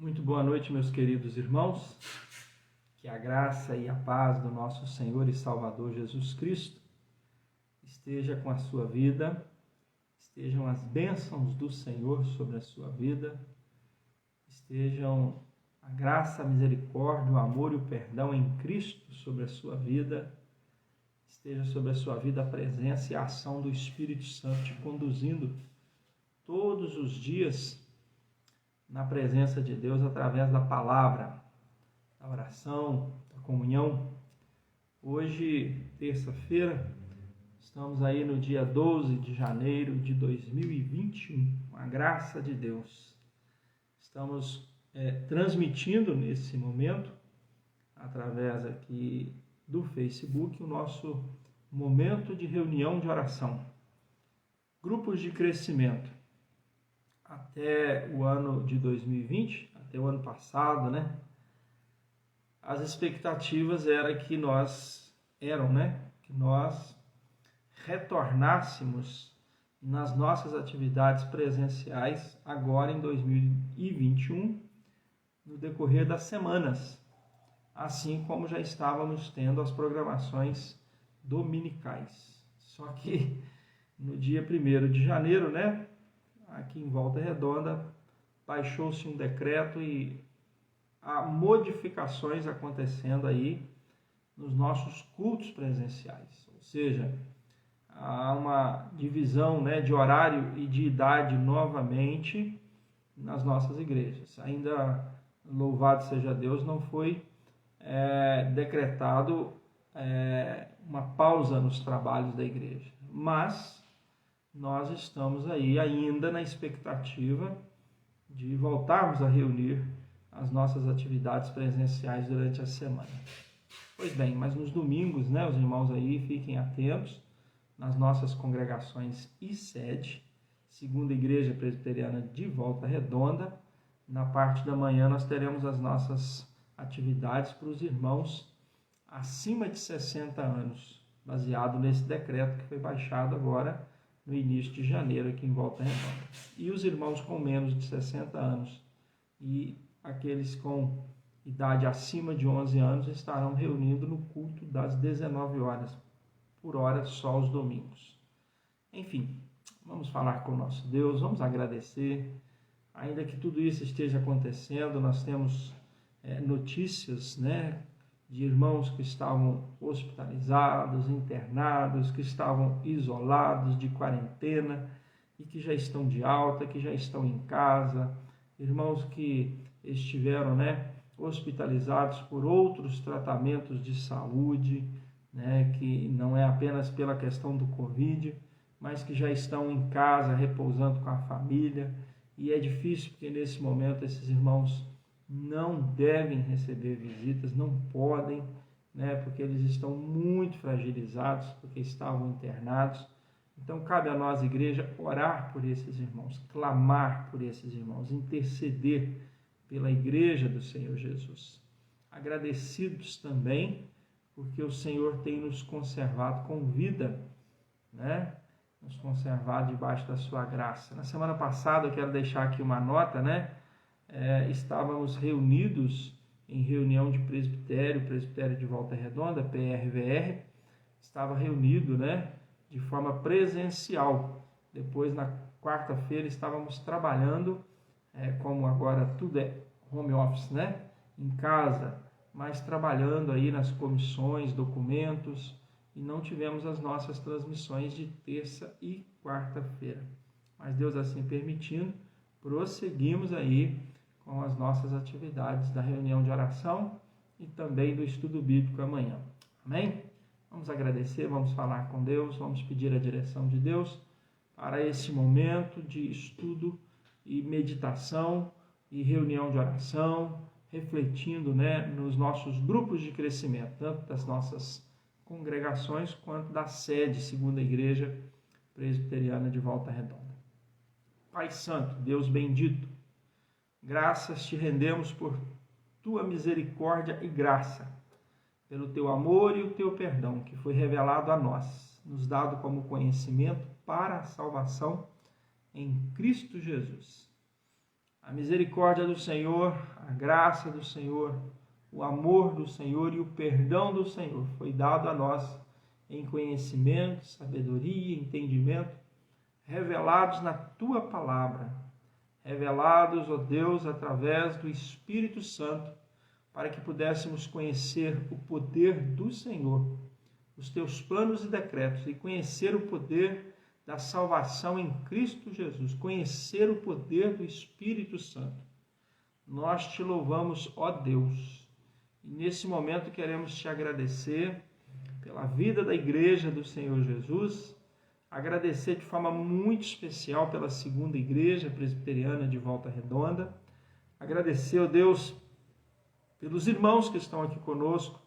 Muito boa noite, meus queridos irmãos. Que a graça e a paz do nosso Senhor e Salvador Jesus Cristo esteja com a sua vida, estejam as bênçãos do Senhor sobre a sua vida, estejam a graça, a misericórdia, o amor e o perdão em Cristo sobre a sua vida, esteja sobre a sua vida a presença e a ação do Espírito Santo te conduzindo todos os dias na presença de Deus através da palavra, da oração, da comunhão. Hoje, terça-feira, estamos aí no dia 12 de janeiro de 2021, com a graça de Deus. Estamos transmitindo nesse momento, através aqui do Facebook, o nosso momento de reunião de oração. Grupos de crescimento. Até o ano de 2020, até o ano passado, as expectativas eram que nós retornássemos nas nossas atividades presenciais agora em 2021, no decorrer das semanas, assim como já estávamos tendo as programações dominicais. Só que no dia 1º de janeiro, aqui em Volta Redonda, baixou-se um decreto e há modificações acontecendo aí nos nossos cultos presenciais. Ou seja, há uma divisão de horário e de idade novamente nas nossas igrejas. Ainda, louvado seja Deus, não foi decretado uma pausa nos trabalhos da igreja. Mas nós estamos aí ainda na expectativa de voltarmos a reunir as nossas atividades presenciais durante a semana. Pois bem, mas nos domingos, os irmãos aí fiquem atentos nas nossas congregações e sede, Segunda Igreja Presbiteriana de Volta Redonda. Na parte da manhã nós teremos as nossas atividades para os irmãos acima de 60 anos, baseado nesse decreto que foi baixado agora no início de janeiro aqui em Volta Redonda. E os irmãos com menos de 60 anos e aqueles com idade acima de 11 anos estarão reunindo no culto das 19 horas, por hora só os domingos. Enfim, vamos falar com o nosso Deus, vamos agradecer. Ainda que tudo isso esteja acontecendo, nós temos notícias, de irmãos que estavam hospitalizados, internados, que estavam isolados, de quarentena, e que já estão de alta, que já estão em casa, irmãos que estiveram hospitalizados por outros tratamentos de saúde, que não é apenas pela questão do Covid, mas que já estão em casa, repousando com a família, e é difícil porque nesse momento esses irmãos não devem receber visitas, não podem, porque eles estão muito fragilizados, porque estavam internados. Então cabe a nós, igreja, orar por esses irmãos, clamar por esses irmãos, interceder pela igreja do Senhor Jesus. Agradecidos também, porque o Senhor tem nos conservado com vida, nos conservado debaixo da sua graça. Na semana passada, eu quero deixar aqui uma nota, estávamos reunidos em reunião de presbitério de Volta Redonda, PRVR, estava reunido, de forma presencial. Depois, na quarta-feira, estávamos trabalhando, como agora tudo é home office, em casa, mas trabalhando aí nas comissões, documentos, e não tivemos as nossas transmissões de terça e quarta-feira. Mas Deus assim permitindo, prosseguimos aí com as nossas atividades da reunião de oração e também do estudo bíblico amanhã. Amém? Vamos agradecer, vamos falar com Deus, vamos pedir a direção de Deus para esse momento de estudo e meditação e reunião de oração, refletindo nos nossos grupos de crescimento, tanto das nossas congregações quanto da sede, Segunda Igreja Presbiteriana de Volta Redonda. Pai Santo, Deus bendito, graças te rendemos por tua misericórdia e graça, pelo teu amor e o teu perdão que foi revelado a nós, nos dado como conhecimento para a salvação em Cristo Jesus. A misericórdia do Senhor, a graça do Senhor, o amor do Senhor e o perdão do Senhor foi dado a nós em conhecimento, sabedoria, entendimento, revelados na Tua palavra, revelados, ó Deus, através do Espírito Santo, para que pudéssemos conhecer o poder do Senhor, os Teus planos e decretos, e conhecer o poder da salvação em Cristo Jesus, conhecer o poder do Espírito Santo. Nós Te louvamos, ó Deus, e nesse momento queremos Te agradecer pela vida da Igreja do Senhor Jesus, agradecer de forma muito especial pela segunda Igreja Presbiteriana de Volta Redonda, agradecer, ó Deus, pelos irmãos que estão aqui conosco,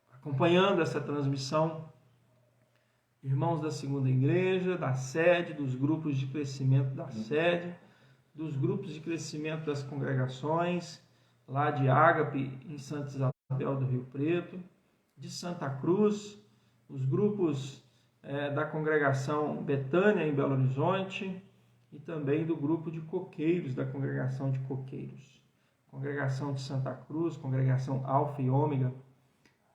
acompanhando essa transmissão, irmãos da segunda igreja, da sede, dos grupos de crescimento da sede, dos grupos de crescimento das congregações, lá de Ágape, em Santa Isabel do Rio Preto, de Santa Cruz, os grupos da congregação Betânia, em Belo Horizonte, e também do grupo de coqueiros, da congregação de coqueiros, congregação de Santa Cruz, congregação Alfa e Ômega.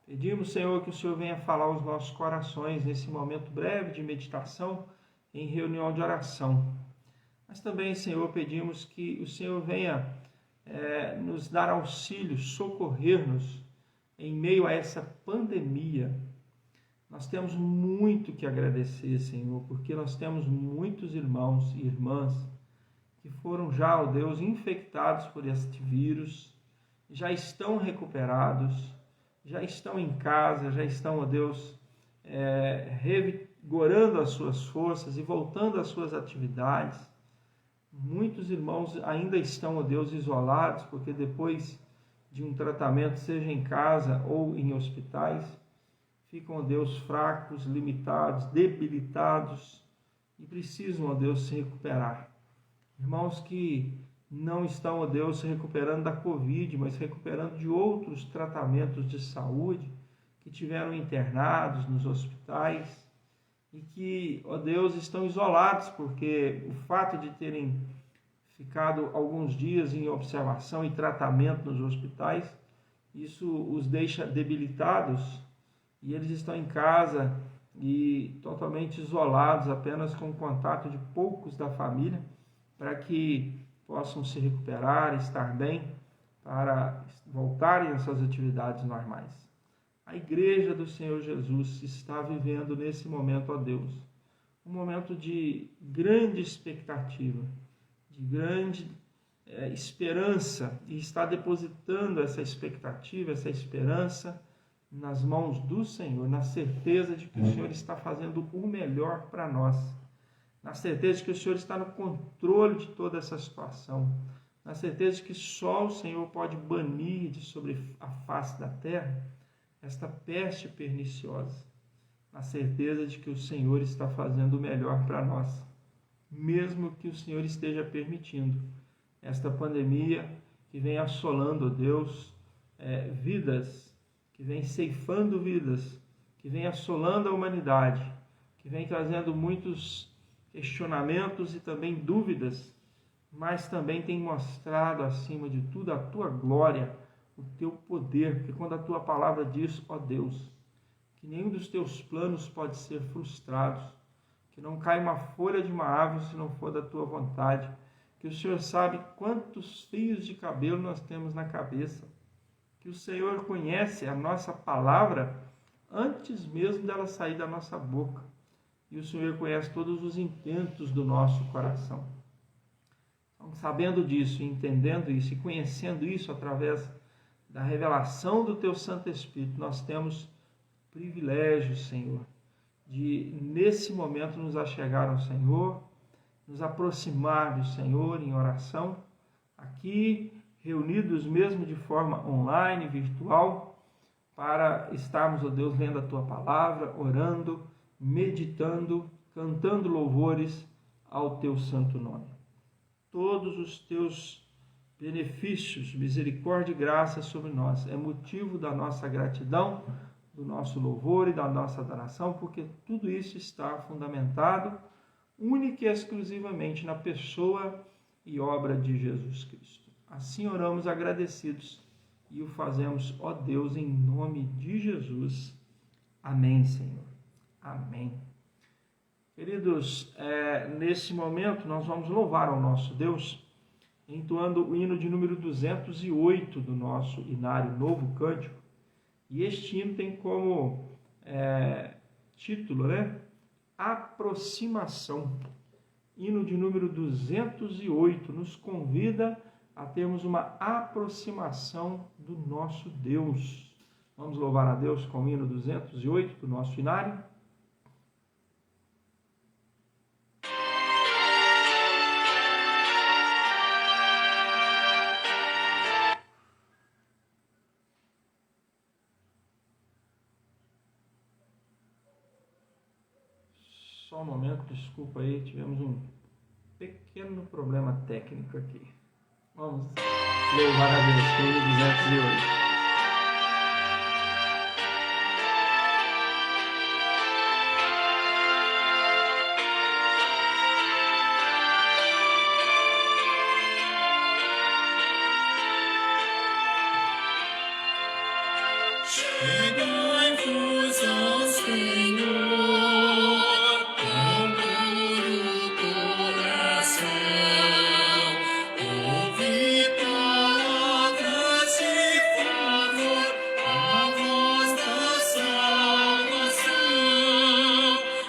Pedimos, Senhor, que o Senhor venha falar aos nossos corações nesse momento breve de meditação em reunião de oração. Mas também, Senhor, pedimos que o Senhor venha nos dar auxílio, socorrer-nos em meio a essa pandemia. Nós temos muito que agradecer, Senhor, porque nós temos muitos irmãos e irmãs que foram já, ó Deus, infectados por este vírus, já estão recuperados, já estão em casa, já estão, ó Deus, revigorando as suas forças e voltando às suas atividades. Muitos irmãos ainda estão, ó Deus, isolados, porque depois de um tratamento, seja em casa ou em hospitais, ficam, ó Deus, fracos, limitados, debilitados e precisam, ó Deus, se recuperar. Irmãos que não estão, ó Deus, se recuperando da Covid, mas recuperando de outros tratamentos de saúde, que tiveram internados nos hospitais e que, ó Deus, estão isolados, porque o fato de terem ficado alguns dias em observação e tratamento nos hospitais, isso os deixa debilitados e eles estão em casa e totalmente isolados, apenas com o contato de poucos da família, para que possam se recuperar, estar bem, para voltarem às suas atividades normais. A Igreja do Senhor Jesus está vivendo nesse momento, ó Deus, um momento de grande expectativa, de grande esperança, e está depositando essa expectativa, essa esperança nas mãos do Senhor, na certeza de que o Senhor está fazendo o melhor para nós, na certeza de que o Senhor está no controle de toda essa situação, na certeza de que só o Senhor pode banir de sobre a face da terra esta peste perniciosa, na certeza de que o Senhor está fazendo o melhor para nós, mesmo que o Senhor esteja permitindo esta pandemia que vem assolando, Deus, vidas, que vem ceifando vidas, que vem assolando a humanidade, que vem trazendo muitos questionamentos e também dúvidas, mas também tem mostrado, acima de tudo, a Tua glória, o Teu poder, porque quando a Tua palavra diz, ó Deus, que nenhum dos Teus planos pode ser frustrado, que não cai uma folha de uma árvore se não for da Tua vontade, que o Senhor sabe quantos fios de cabelo nós temos na cabeça, que o Senhor conhece a nossa palavra antes mesmo dela sair da nossa boca, e o Senhor conhece todos os intentos do nosso coração. Então, sabendo disso, entendendo isso e conhecendo isso através da revelação do Teu Santo Espírito, nós temos privilégio, Senhor, de nesse momento nos achegar ao Senhor, nos aproximar do Senhor em oração, aqui reunidos mesmo de forma online, virtual, para estarmos, ó Deus, lendo a Tua palavra, orando, meditando, cantando louvores ao Teu santo nome. Todos os Teus benefícios, misericórdia e graça sobre nós é motivo da nossa gratidão, do nosso louvor e da nossa adoração, porque tudo isso está fundamentado única e exclusivamente na pessoa e obra de Jesus Cristo. Assim oramos agradecidos e o fazemos, ó Deus, em nome de Jesus. Amém, Senhor. Amém. Queridos, nesse momento nós vamos louvar ao nosso Deus, entoando o hino de número 208 do nosso Inário Novo Cântico. E este hino tem como título, Aproximação. Hino de número 208 nos convida a termos uma aproximação do nosso Deus. Vamos louvar a Deus com o hino 208 do nosso Inário. Só um momento, desculpa aí, tivemos um pequeno problema técnico aqui. Vamos louvar a Deus com o hino 208. Chegai-vos ao Senhor, com puro coração, ouvi palavras de favor, a voz da salvação.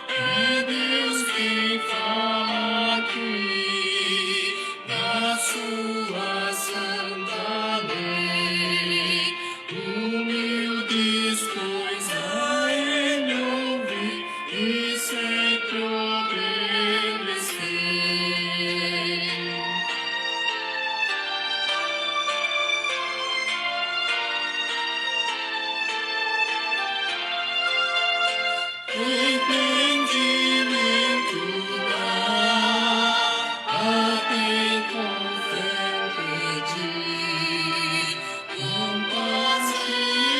É Deus quem fala aqui, na sua santa lei. Humildes, pois a Ele ouvi e sempre obedecei. Entendimento dá a quem com fé pedir, com paciência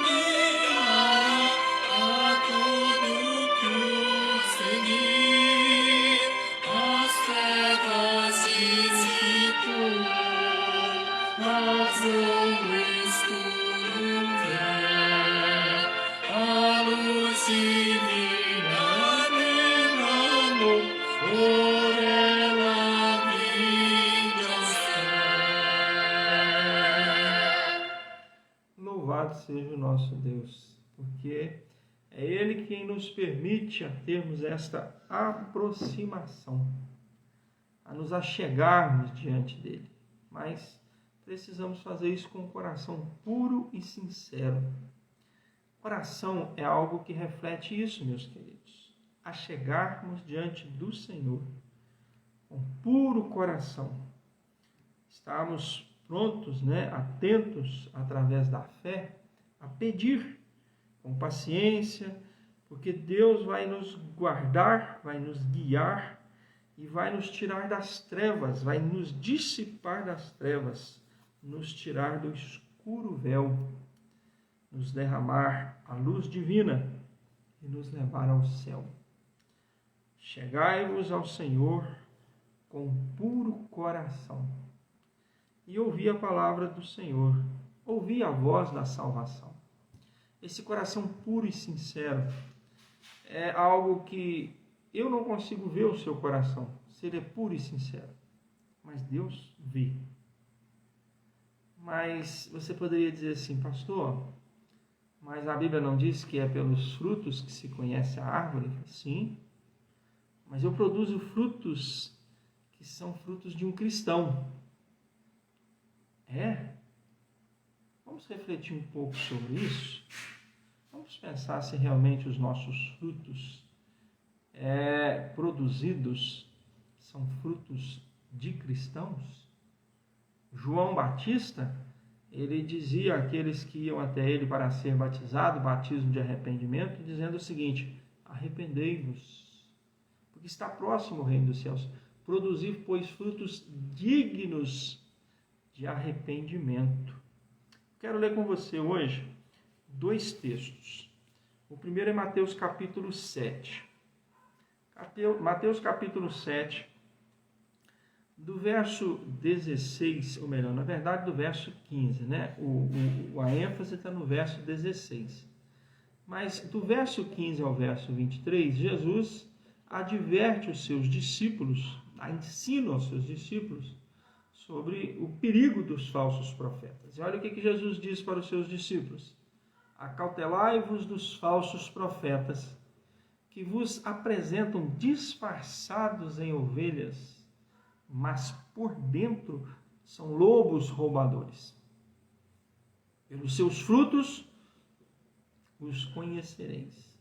guiará a todo que o seguir. As trevas dissipou, rasgou o escuro véu, a luz divina derramou, por ela a vida ao céu. Louvado seja o nosso Deus, porque é Ele quem nos permite a termos esta aproximação, a nos achegarmos diante dEle. Mas precisamos fazer isso com um coração puro e sincero. Oração é algo que reflete isso, meus queridos. Achegarmos diante do Senhor com puro coração. Estarmos prontos, atentos, através da fé, a pedir com paciência, porque Deus vai nos guardar, vai nos guiar e vai nos tirar das trevas, vai nos dissipar das trevas, nos tirar do escuro véu, nos derramar a luz divina e nos levar ao céu. Chegai-vos ao Senhor com puro coração e ouvi a palavra do Senhor, ouvi a voz da salvação. Esse coração puro e sincero é algo que eu não consigo ver o seu coração, se ele é puro e sincero, mas Deus vê. Mas você poderia dizer assim, pastor, mas a Bíblia não diz que é pelos frutos que se conhece a árvore? Sim, mas eu produzo frutos que são frutos de um cristão. Vamos refletir um pouco sobre isso? Vamos pensar se realmente os nossos frutos produzidos são frutos de cristãos? João Batista, ele dizia àqueles que iam até ele para ser batizado, batismo de arrependimento, dizendo o seguinte: arrependei-vos, porque está próximo o reino dos céus. Produzir, pois, frutos dignos de arrependimento. Quero ler com você hoje 2 textos. O primeiro é Mateus capítulo 7. Mateus capítulo 7, do verso 16, ou melhor, na verdade do verso 15, né? A ênfase está no verso 16. Mas do verso 15 ao verso 23, Jesus adverte os seus discípulos, ensina aos seus discípulos sobre o perigo dos falsos profetas. E olha o que Jesus diz para os seus discípulos: acautelai-vos dos falsos profetas, que vos apresentam disfarçados em ovelhas, mas por dentro são lobos roubadores. Pelos seus frutos os conhecereis.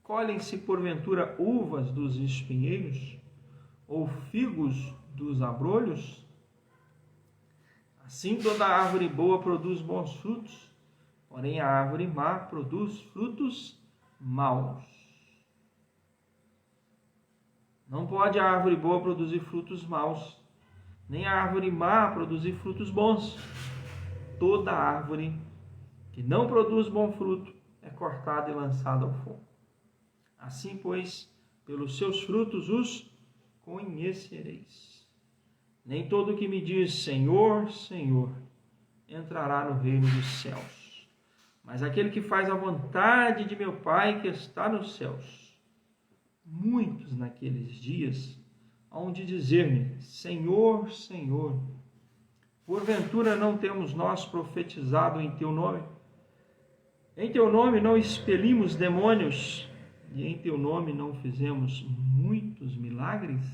Colhem-se porventura uvas dos espinheiros, ou figos dos abrolhos? Assim toda árvore boa produz bons frutos, porém a árvore má produz frutos maus. Não pode a árvore boa produzir frutos maus, nem a árvore má produzir frutos bons. Toda árvore que não produz bom fruto é cortada e lançada ao fogo. Assim, pois, pelos seus frutos os conhecereis. Nem todo o que me diz Senhor, Senhor, entrará no reino dos céus, mas aquele que faz a vontade de meu Pai que está nos céus. Muitos naqueles dias hão de dizer-me: Senhor, Senhor, porventura não temos nós profetizado em teu nome? Em teu nome não expelimos demônios, e em teu nome não fizemos muitos milagres?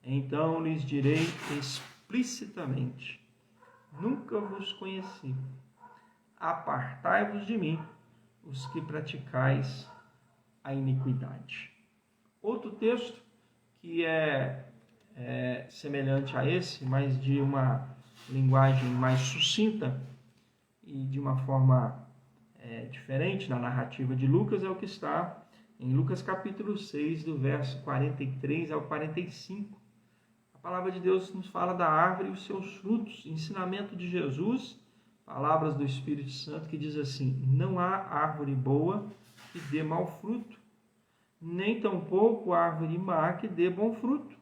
Então lhes direi explicitamente: nunca vos conheci. Apartai-vos de mim, os que praticais a iniquidade. Outro texto que é semelhante a esse, mas de uma linguagem mais sucinta e de uma forma diferente na narrativa de Lucas, é o que está em Lucas capítulo 6, do verso 43 ao 45. A palavra de Deus nos fala da árvore e os seus frutos, ensinamento de Jesus, palavras do Espírito Santo, que diz assim: não há árvore boa que dê mau fruto, nem tampouco árvore má que dê bom fruto.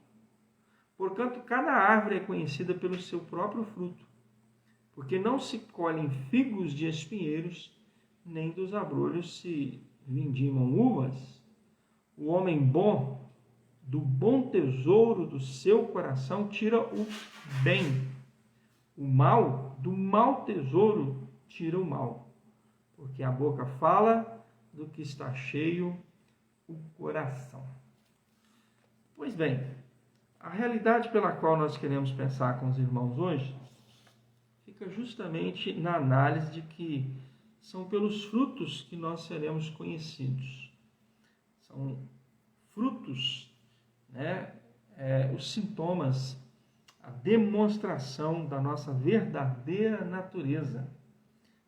Portanto, cada árvore é conhecida pelo seu próprio fruto, porque não se colhem figos de espinheiros, nem dos abrolhos se vindimam uvas. O homem bom, do bom tesouro do seu coração, tira o bem. O mal, do mau tesouro, tira o mal. Porque a boca fala do que está cheio o coração. Pois bem, a realidade pela qual nós queremos pensar com os irmãos hoje fica justamente na análise de que são pelos frutos que nós seremos conhecidos. São frutos, os sintomas, a demonstração da nossa verdadeira natureza.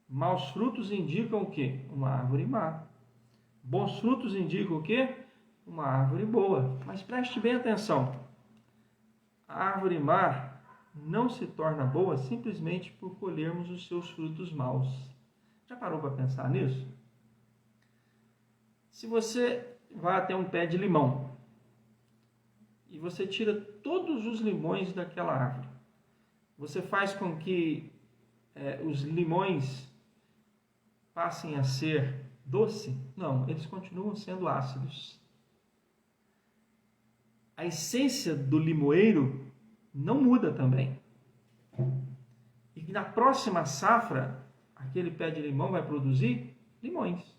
Maus frutos indicam o quê? Uma árvore má. Bons frutos indicam o quê? Uma árvore boa. Mas preste bem atenção. A árvore má não se torna boa simplesmente por colhermos os seus frutos maus. Já parou para pensar nisso? Se você vai até um pé de limão e você tira todos os limões daquela árvore, você faz com que os limões passem a ser doce? Não, eles continuam sendo ácidos. A essência do limoeiro não muda também. E na próxima safra, aquele pé de limão vai produzir limões.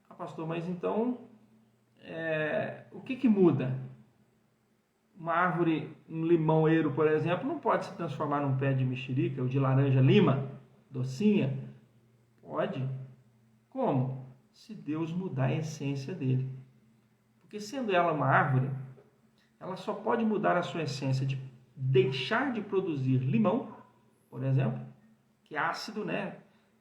Ah, pastor, mas então, o que muda? Uma árvore, um limoeiro, por exemplo, não pode se transformar num pé de mexerica ou de laranja lima, docinha? Pode. Como? Se Deus mudar a essência dele. Porque sendo ela uma árvore, ela só pode mudar a sua essência de deixar de produzir limão, por exemplo, que é ácido,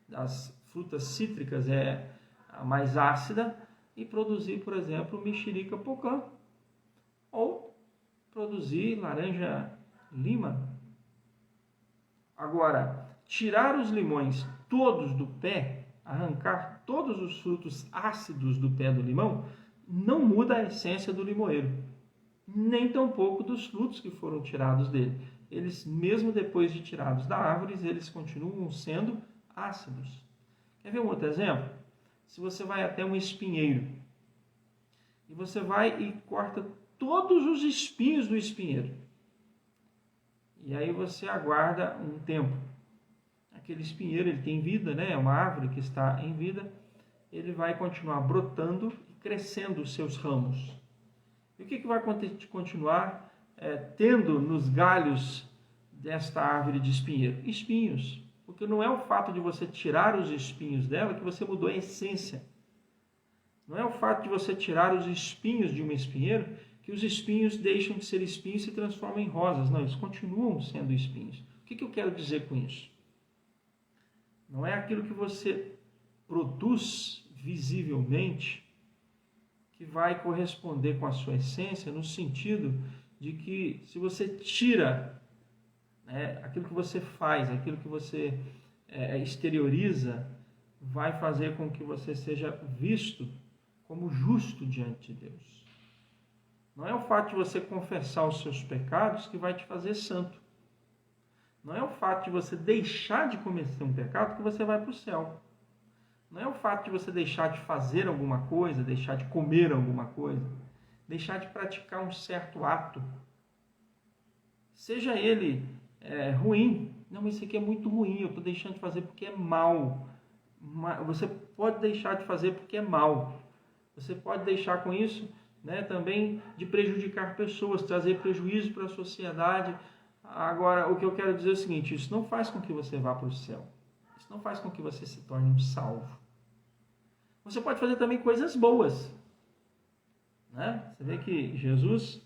das frutas cítricas é a mais ácida, e produzir, por exemplo, mexerica pocã, ou produzir laranja lima. Agora, tirar os limões todos do pé, arrancar todos os frutos ácidos do pé do limão, não muda a essência do limoeiro. nem tampouco dos frutos que foram tirados dele. Eles, mesmo depois de tirados da árvore, eles continuam sendo ácidos. Quer ver um outro exemplo? Se você vai até um espinheiro, e você vai e corta todos os espinhos do espinheiro, e aí você aguarda um tempo. Aquele espinheiro, ele tem vida, né? É uma árvore que está em vida, ele vai continuar brotando e crescendo os seus ramos. E o que vai continuar tendo nos galhos desta árvore de espinheiro? Espinhos. Porque não é o fato de você tirar os espinhos dela que você mudou a essência. Não é o fato de você tirar os espinhos de uma espinheiro que os espinhos deixam de ser espinhos e se transformam em rosas. Não, eles continuam sendo espinhos. O que eu quero dizer com isso? Não é aquilo que você produz visivelmente que vai corresponder com a sua essência, no sentido de que se você tira aquilo que você faz, aquilo que você exterioriza, vai fazer com que você seja visto como justo diante de Deus. Não é o fato de você confessar os seus pecados que vai te fazer santo. Não é o fato de você deixar de cometer um pecado que você vai para o céu. Não é o fato de você deixar de fazer alguma coisa, deixar de comer alguma coisa, deixar de praticar um certo ato. Seja ele ruim. Não, mas isso aqui é muito ruim, eu estou deixando de fazer porque é mal. Você pode deixar de fazer porque é mal. Você pode deixar com isso também de prejudicar pessoas, trazer prejuízo para a sociedade. Agora, o que eu quero dizer é o seguinte, isso não faz com que você vá para o céu. Isso não faz com que você se torne um salvo. Você pode fazer também coisas boas. Você vê que Jesus,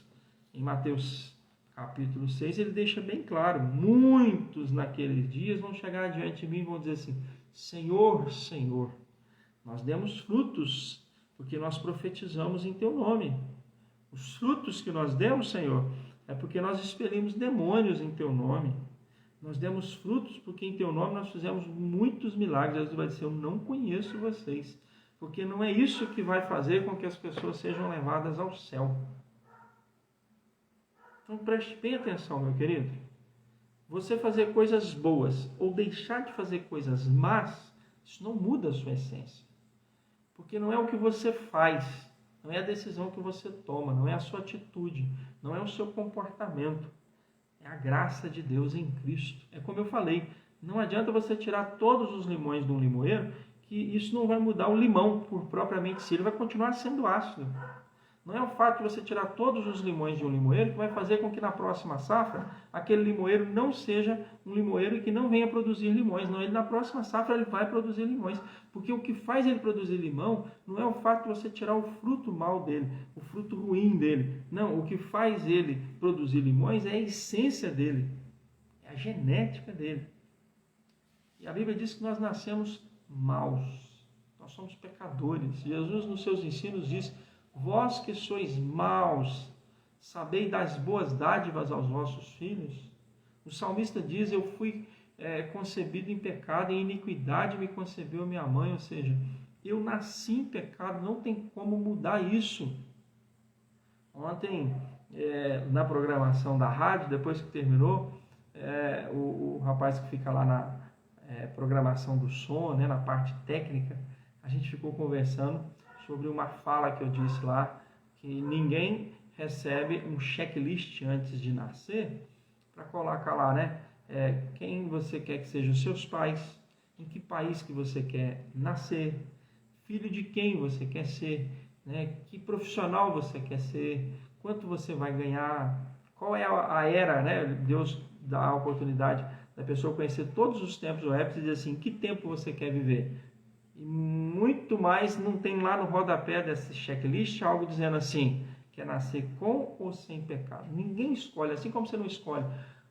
em Mateus capítulo 6, ele deixa bem claro, muitos naqueles dias vão chegar diante de mim e vão dizer assim, Senhor, Senhor, nós demos frutos, porque nós profetizamos em Teu nome. Os frutos que nós demos, Senhor, é porque nós expelimos demônios em Teu nome. Nós demos frutos porque em Teu nome nós fizemos muitos milagres. Jesus vai dizer, eu não conheço vocês, porque não é isso que vai fazer com que as pessoas sejam levadas ao céu. Então preste bem atenção, meu querido. Você fazer coisas boas ou deixar de fazer coisas más, isso não muda a sua essência. Porque não é o que você faz, não é a decisão que você toma, não é a sua atitude, não é o seu comportamento. É a graça de Deus em Cristo. É como eu falei, não adianta você tirar todos os limões de um limoeiro, que isso não vai mudar o limão por propriamente si, ele vai continuar sendo ácido. Não é o fato de você tirar todos os limões de um limoeiro que vai fazer com que na próxima safra, aquele limoeiro não seja um limoeiro que não venha produzir limões. Não, ele na próxima safra ele vai produzir limões. Porque o que faz ele produzir limão não é o fato de você tirar o fruto mal dele, o fruto ruim dele. Não, o que faz ele produzir limões é a essência dele, é a genética dele. E a Bíblia diz que nós nascemos maus, nós somos pecadores. Jesus nos seus ensinos diz, vós que sois maus, sabei dar as boas dádivas aos vossos filhos. O salmista diz, eu fui concebido em pecado, em iniquidade me concebeu minha mãe, ou seja, eu nasci em pecado, não tem como mudar isso. Ontem, na programação da rádio, depois que terminou, o rapaz que fica lá na programação do som, na parte técnica, a gente ficou conversando sobre uma fala que eu disse lá, que ninguém recebe um checklist antes de nascer, para colocar lá, quem você quer que sejam os seus pais, em que país que você quer nascer, filho de quem você quer ser, que profissional você quer ser, quanto você vai ganhar, qual é a era, Deus dá a oportunidade da pessoa conhecer todos os tempos do época e dizer assim, que tempo você quer viver? E muito mais não tem lá no rodapé desse checklist algo dizendo assim, quer nascer com ou sem pecado. Ninguém escolhe, assim como você não escolhe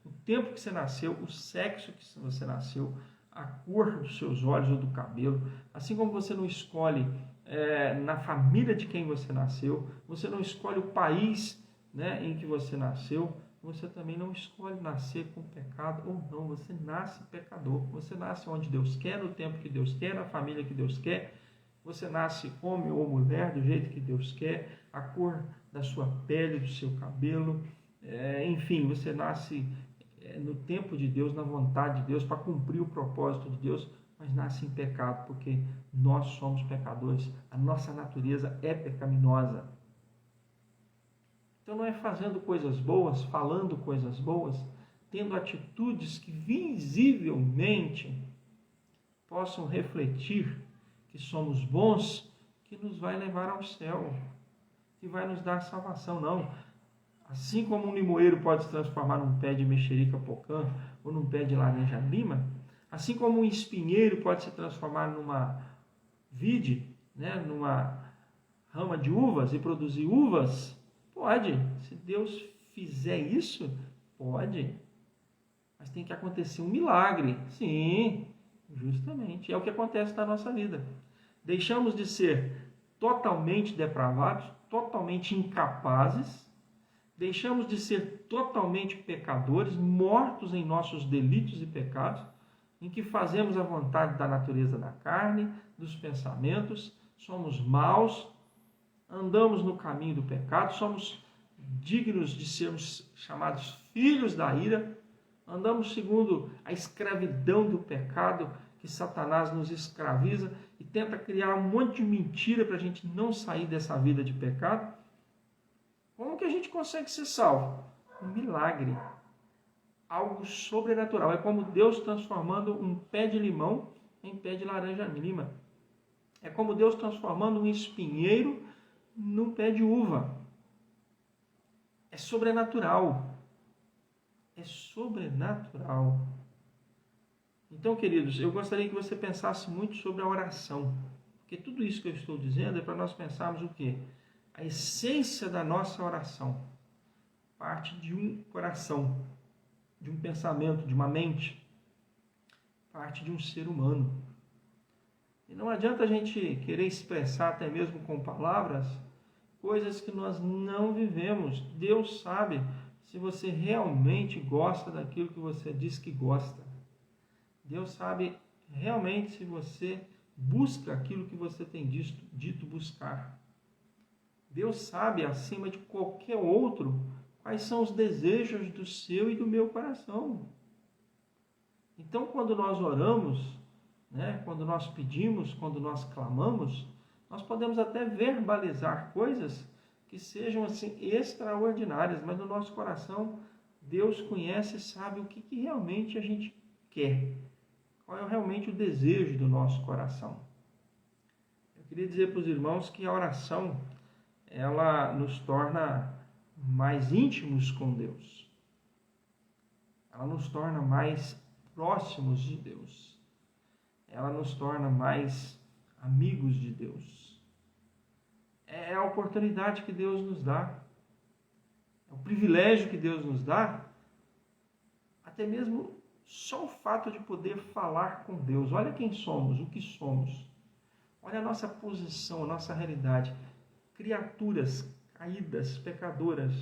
o tempo que você nasceu, o sexo que você nasceu, a cor dos seus olhos ou do cabelo, assim como você não escolhe na família de quem você nasceu, você não escolhe o país em que você nasceu, você também não escolhe nascer com pecado ou não, você nasce pecador, você nasce onde Deus quer, no tempo que Deus quer, na família que Deus quer, Você nasce homem ou mulher do jeito que Deus quer, a cor da sua pele, do seu cabelo, enfim, você nasce no tempo de Deus, na vontade de Deus, para cumprir o propósito de Deus, mas nasce em pecado, porque nós somos pecadores, a nossa natureza é pecaminosa. Então não é fazendo coisas boas, falando coisas boas, tendo atitudes que visivelmente possam refletir que somos bons, que nos vai levar ao céu, que vai nos dar salvação, não. Assim como um limoeiro pode se transformar num pé de mexerica pocã ou num pé de laranja lima, assim como um espinheiro pode se transformar numa vide, numa rama de uvas e produzir uvas, pode. Se Deus fizer isso, pode. Mas tem que acontecer um milagre. Sim, justamente. É o que acontece na nossa vida. Deixamos de ser totalmente depravados, totalmente incapazes, deixamos de ser totalmente pecadores, mortos em nossos delitos e pecados, em que fazemos a vontade da natureza da carne, dos pensamentos, somos maus, andamos no caminho do pecado, somos dignos de sermos chamados filhos da ira, andamos segundo a escravidão do pecado, que Satanás nos escraviza e tenta criar um monte de mentira para a gente não sair dessa vida de pecado. Como que a gente consegue ser salvo? Um milagre. Algo sobrenatural. É como Deus transformando um pé de limão em pé de laranja lima. É como Deus transformando um espinheiro num pé de uva. É sobrenatural. É sobrenatural. Então, queridos, eu gostaria que você pensasse muito sobre a oração. Porque tudo isso que eu estou dizendo é para nós pensarmos o quê? A essência da nossa oração parte de um coração, de um pensamento, de uma mente, parte de um ser humano. E não adianta a gente querer expressar, até mesmo com palavras, coisas que nós não vivemos. Deus sabe se você realmente gosta daquilo que você diz que gosta. Deus sabe realmente se você busca aquilo que você tem dito buscar. Deus sabe, acima de qualquer outro, quais são os desejos do seu e do meu coração. Então, quando nós oramos, quando nós pedimos, quando nós clamamos, nós podemos até verbalizar coisas que sejam assim extraordinárias, mas no nosso coração, Deus conhece e sabe o que realmente a gente quer. Qual é realmente o desejo do nosso coração. Eu queria dizer para os irmãos que a oração, ela nos torna mais íntimos com Deus. Ela nos torna mais próximos de Deus. Ela nos torna mais amigos de Deus. É a oportunidade que Deus nos dá. É o privilégio que Deus nos dá. Até mesmo só o fato de poder falar com Deus. Olha quem somos, o que somos. Olha a nossa posição, a nossa realidade. Criaturas caídas, pecadoras,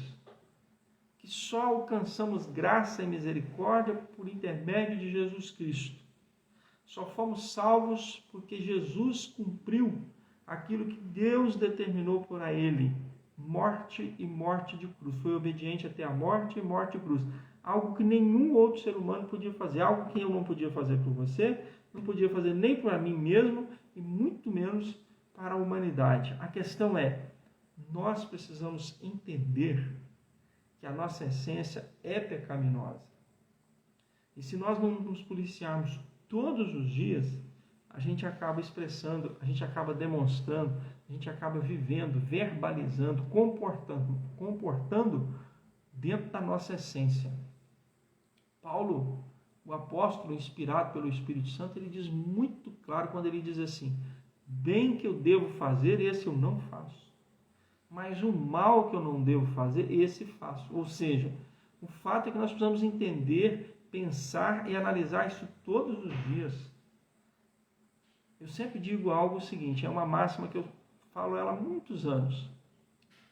que só alcançamos graça e misericórdia por intermédio de Jesus Cristo. Só fomos salvos porque Jesus cumpriu aquilo que Deus determinou para ele. Morte e morte de cruz. Foi obediente até a morte e morte de cruz. Algo que nenhum outro ser humano podia fazer. Algo que eu não podia fazer por você, não podia fazer nem para mim mesmo e muito menos para a humanidade. A questão é, nós precisamos entender que a nossa essência é pecaminosa. E se nós não nos policiarmos todos os dias, a gente acaba expressando, a gente acaba demonstrando, a gente acaba vivendo, verbalizando, comportando dentro da nossa essência. Paulo, o apóstolo inspirado pelo Espírito Santo, ele diz muito claro quando ele diz assim: bem que eu devo fazer, esse eu não faço. Mas o mal que eu não devo fazer, esse faço. Ou seja, o fato é que nós precisamos entender, pensar e analisar isso todos os dias. Eu sempre digo algo seguinte, é uma máxima que eu falo ela há muitos anos.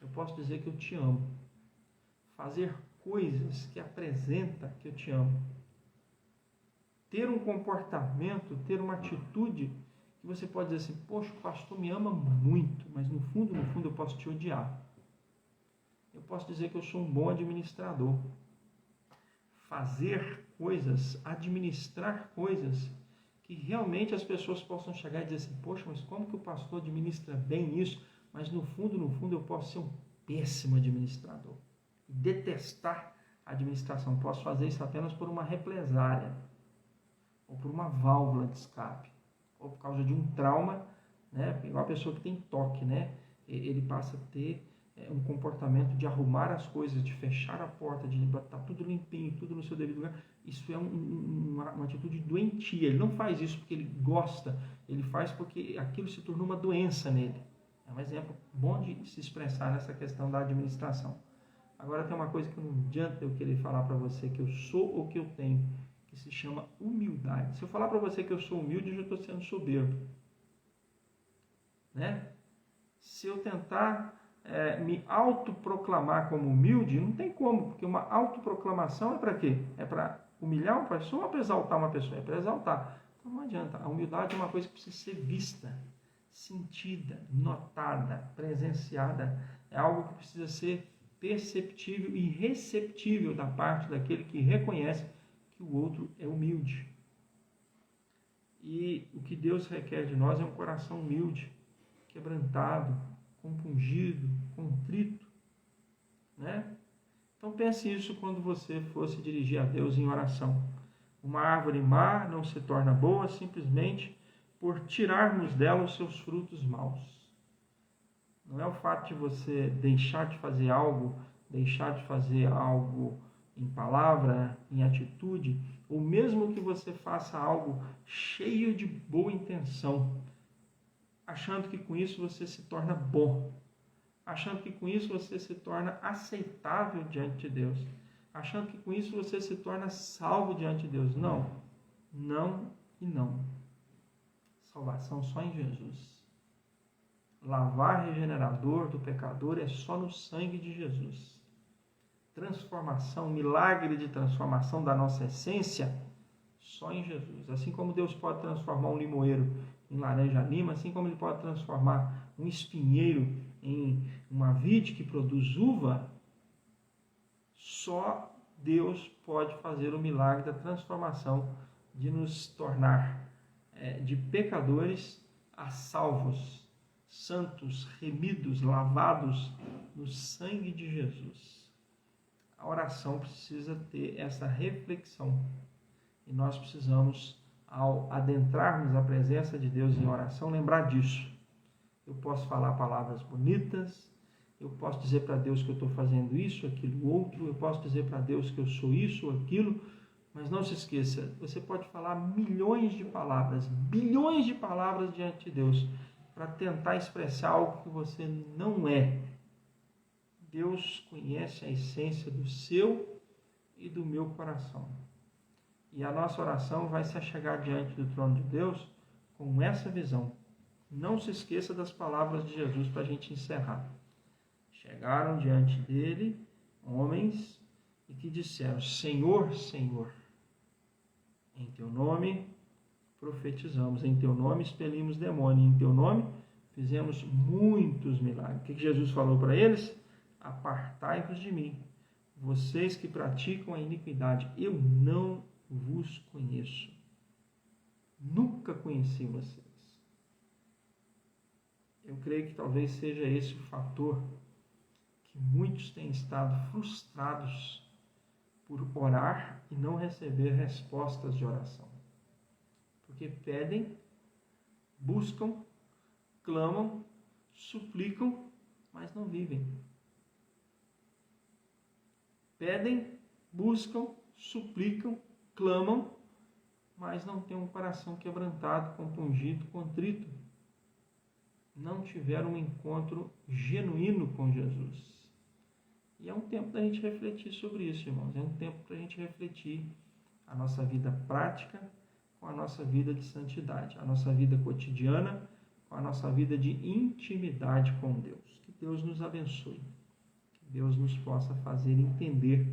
Eu posso dizer que eu te amo. Fazer coisas que apresentam que eu te amo. Ter um comportamento, ter uma atitude que que você pode dizer assim, poxa, o pastor me ama muito, mas no fundo eu posso te odiar. Eu posso dizer que eu sou um bom administrador. Fazer coisas, administrar coisas que realmente as pessoas possam chegar e dizer assim, poxa, mas como que o pastor administra bem isso? Mas no fundo eu posso ser um péssimo administrador. E detestar a administração. Posso fazer isso apenas por uma represária, ou por uma válvula de escape, ou por causa de um trauma, né? Igual a pessoa que tem toque, né? Ele passa a ter um comportamento de arrumar as coisas, de fechar a porta, de botar tudo limpinho, tudo no seu devido lugar. Isso é uma atitude doentia. Ele não faz isso porque ele gosta, ele faz porque aquilo se tornou uma doença nele. É um exemplo bom de se expressar nessa questão da administração. Agora tem uma coisa que não adianta eu querer falar para você que eu sou ou que eu tenho, que se chama humildade. Se eu falar para você que eu sou humilde, eu já estou sendo soberbo. Né? Se eu tentar me autoproclamar como humilde, não tem como, porque uma autoproclamação é para quê? É para humilhar uma pessoa ou para exaltar uma pessoa? É para exaltar. Então não adianta. A humildade é uma coisa que precisa ser vista, sentida, notada, presenciada. É algo que precisa ser perceptível e receptível da parte daquele que reconhece que o outro é humilde. E o que Deus requer de nós é um coração humilde, quebrantado, compungido, contrito, né? Então pense isso quando você for se dirigir a Deus em oração. Uma árvore má não se torna boa simplesmente por tirarmos dela os seus frutos maus. Não é o fato de você deixar de fazer algo em palavra, em atitude, ou mesmo que você faça algo cheio de boa intenção, achando que com isso você se torna bom, achando que com isso você se torna aceitável diante de Deus, achando que com isso você se torna salvo diante de Deus. Não, não e não. Salvação só em Jesus. Lavar regenerador do pecador é só no sangue de Jesus. Transformação, milagre de transformação da nossa essência, só em Jesus. Assim como Deus pode transformar um limoeiro em laranja-lima, assim como Ele pode transformar um espinheiro em uma vide que produz uva, só Deus pode fazer o milagre da transformação, de nos tornar de pecadores a salvos, santos, remidos, lavados no sangue de Jesus. A oração precisa ter essa reflexão e nós precisamos, ao adentrarmos a presença de Deus em oração, lembrar disso. Eu posso falar palavras bonitas, eu posso dizer para Deus que eu estou fazendo isso, aquilo, outro, eu posso dizer para Deus que eu sou isso ou aquilo, mas não se esqueça, você pode falar milhões de palavras, bilhões de palavras diante de Deus, para tentar expressar algo que você não é. Deus conhece a essência do seu e do meu coração. E a nossa oração vai se achegar diante do trono de Deus com essa visão. Não se esqueça das palavras de Jesus para a gente encerrar. Chegaram diante dele homens e que disseram: Senhor, Senhor, em teu nome profetizamos, em teu nome expelimos demônio, em teu nome fizemos muitos milagres. O que Jesus falou para eles? Apartai-vos de mim, vocês que praticam a iniquidade, eu não vos conheço. Nunca conheci vocês. Eu creio que talvez seja esse o fator que muitos têm estado frustrados por orar e não receber respostas de oração. Porque pedem, buscam, clamam, suplicam, mas não vivem. Pedem, buscam, suplicam, clamam, mas não têm um coração quebrantado, compungido, contrito. Não tiveram um encontro genuíno com Jesus. E é um tempo da gente refletir sobre isso, irmãos. É um tempo para a gente refletir a nossa vida prática com a nossa vida de santidade, a nossa vida cotidiana com a nossa vida de intimidade com Deus. Que Deus nos abençoe. Que Deus nos possa fazer entender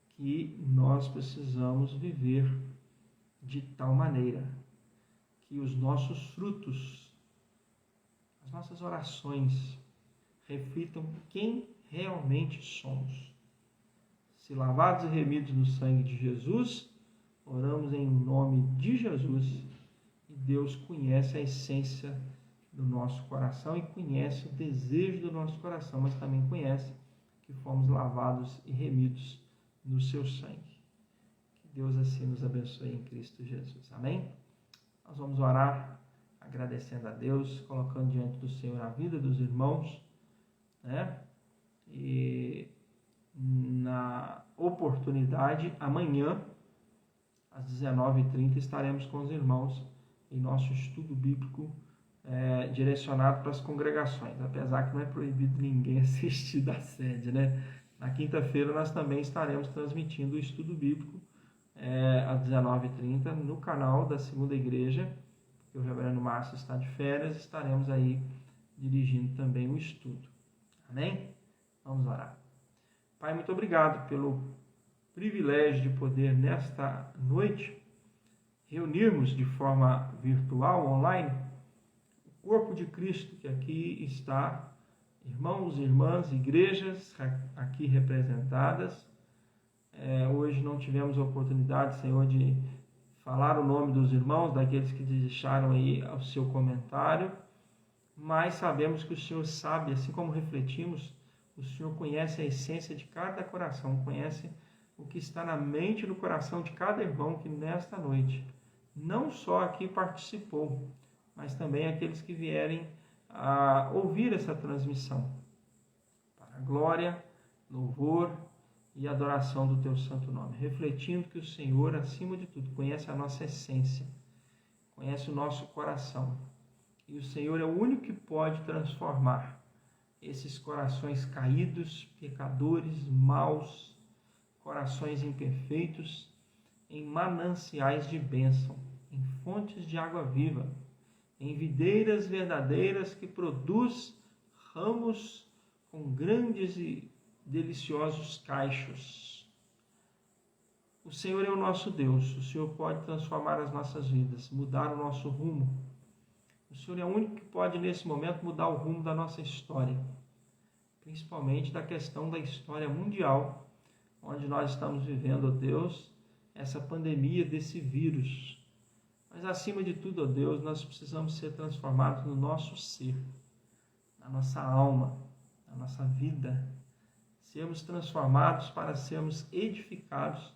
que nós precisamos viver de tal maneira que os nossos frutos, as nossas orações, reflitam quem realmente somos. Se lavados e remidos no sangue de Jesus, oramos em nome de Jesus, e Deus conhece a essência do nosso coração e conhece o desejo do nosso coração, mas também conhece que fomos lavados e remidos no seu sangue. Que Deus assim nos abençoe em Cristo Jesus. Amém? Nós vamos orar agradecendo a Deus, colocando diante do Senhor a vida dos irmãos, né? E na oportunidade, amanhã, às 19h30, estaremos com os irmãos em nosso estudo bíblico direcionado para as congregações, apesar que não é proibido ninguém assistir da sede, né? Na quinta-feira nós também estaremos transmitindo o estudo bíblico às 19h30 no canal da Segunda Igreja, que o reverendo Márcio está de férias, estaremos aí dirigindo também o estudo. Amém? Vamos orar. Pai, muito obrigado pelo privilégio de poder nesta noite reunirmos de forma virtual, online, o corpo de Cristo que aqui está, irmãos, irmãs, igrejas aqui representadas. Hoje não tivemos a oportunidade, Senhor, de falar o nome dos irmãos, daqueles que deixaram aí o seu comentário, mas sabemos que o Senhor sabe, assim como refletimos, o Senhor conhece a essência de cada coração, conhece o que está na mente e no coração de cada irmão que nesta noite não só aqui participou, mas também aqueles que vierem a ouvir essa transmissão, para a glória, louvor e adoração do Teu santo nome, refletindo que o Senhor, acima de tudo, conhece a nossa essência, conhece o nosso coração, e o Senhor é o único que pode transformar esses corações caídos, pecadores, maus, corações imperfeitos, em mananciais de bênção, em fontes de água viva, em videiras verdadeiras que produz ramos com grandes e deliciosos cachos. O Senhor é o nosso Deus, o Senhor pode transformar as nossas vidas, mudar o nosso rumo. O Senhor é o único que pode, nesse momento, mudar o rumo da nossa história, principalmente da questão da história mundial, onde nós estamos vivendo, ó Deus, essa pandemia desse vírus. Mas, acima de tudo, ó Deus, nós precisamos ser transformados no nosso ser, na nossa alma, na nossa vida. Sermos transformados para sermos edificados,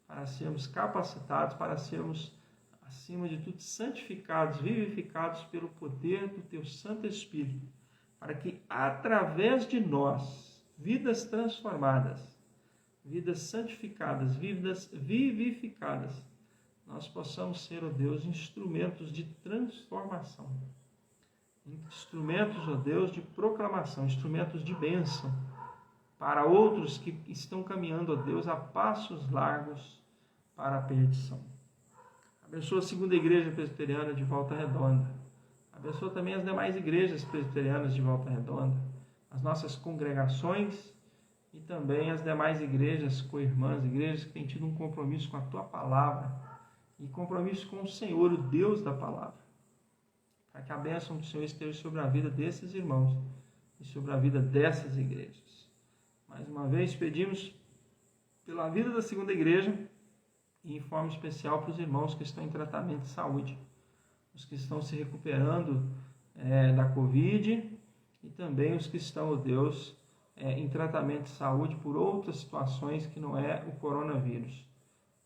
para sermos capacitados, para sermos, acima de tudo, santificados, vivificados pelo poder do Teu Santo Espírito, para que, através de nós, vidas transformadas, vidas santificadas, vidas vivificadas, nós possamos ser, ó Deus, instrumentos de transformação, instrumentos, ó Deus, de proclamação, instrumentos de bênção para outros que estão caminhando, ó Deus, a passos largos para a perdição. Abençoa a Segunda Igreja Presbiteriana de Volta Redonda. Abençoa também as demais igrejas presbiterianas de Volta Redonda, as nossas congregações e também as demais igrejas co-irmãs, igrejas que têm tido um compromisso com a Tua Palavra e compromisso com o Senhor, o Deus da Palavra, para que a bênção do Senhor esteja sobre a vida desses irmãos e sobre a vida dessas igrejas. Mais uma vez pedimos pela vida da Segunda Igreja e em forma especial para os irmãos que estão em tratamento de saúde, os que estão se recuperando da Covid e também os que estão, ó Deus, em tratamento de saúde por outras situações que não é o coronavírus.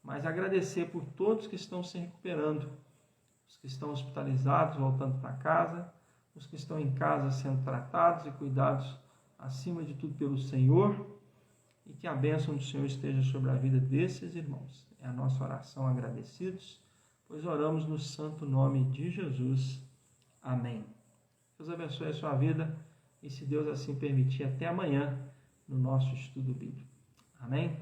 Mas agradecer por todos que estão se recuperando, os que estão hospitalizados, voltando para casa, os que estão em casa sendo tratados e cuidados, acima de tudo, pelo Senhor, e que a bênção do Senhor esteja sobre a vida desses irmãos. É a nossa oração, agradecidos, pois oramos no santo nome de Jesus. Amém. Deus abençoe a sua vida e, se Deus assim permitir, até amanhã no nosso estudo bíblico. Amém?